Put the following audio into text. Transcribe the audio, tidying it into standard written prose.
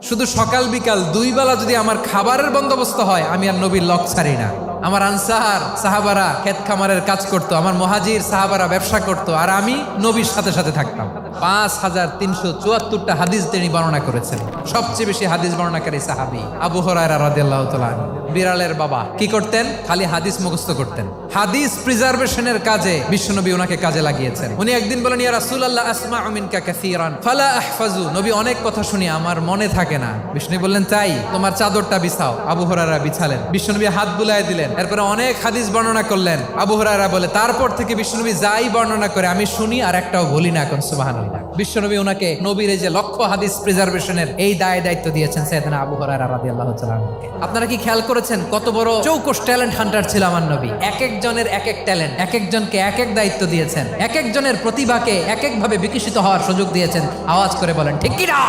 শুধু সকাল বিকাল দুই বেলা যদি আমার খাবারের বন্দোবস্ত হয়, আমি আর নবীর লক ছাড়ি না। আমার আনসার সাহাবারা ক্ষেত খামারের কাজ করতো, আমার মুহাজির সাহাবারা ব্যবসা করতো, আর আমি নবীর সাথে সাথে থাকতাম। 5374টা হাদিস তিনি বর্ণনা করেছেন। সবচেয়ে বেশি হাদিস বর্ণনাকারী সাহাবী আবু হুরায়রা রাদিয়াল্লাহু তাআলা। বিড়ালের বাবা কি করতেন? খালি হাদিস মুখস্থ করতেন। হাদিস প্রিজার্ভেশনের কাজে বিশ্বনবী ওনাকে কাজে লাগিয়েছেন। উনি একদিন বলেন, ইয়া রাসূলুল্লাহ আসমাউ মিনকা কাসীরান ফালা আহফাজু। নবী অনেক কথা শুনি, আমার মনে থাকে না। বিষ্ণু বললেন, তাই তোমার চাদরটা বিছাও। আবু হুরায়রা বিছালেন। বিশ্বনবী হাত বুলায় দিলেন। এরপরে অনেক হাদিস বর্ণনা করলেন। আবু হুরায়রা বলে, তারপর থেকে বিশ্বনবী যাই বর্ণনা করে আমি শুনি আর একটাও ভুলি না। এখন সুবহানাল্লাহ। বিশ্বনবী ওনাকে নবীর এই যে লক্ষ্য হাদিস প্রিজার্ভেশনের এই দায়িত্ব দিয়েছেন সাইয়েদনা আবু হুরায়রা রাদিয়াল্লাহু তাআলা। আপনারা কি খেয়াল করেছেন কত বড় চৌকস ট্যালেন্ট হান্টার ছিল আমার নবী? এক একজনের এক এক ট্যালেন্ট, এক একজনকে এক এক দায়িত্ব দিয়েছেন, এক একজনের প্রতিভাকে এক একভাবে বিকশিত হওয়ার সুযোগ দিয়েছেন। আওয়াজ করে বলেন ঠিক কি না?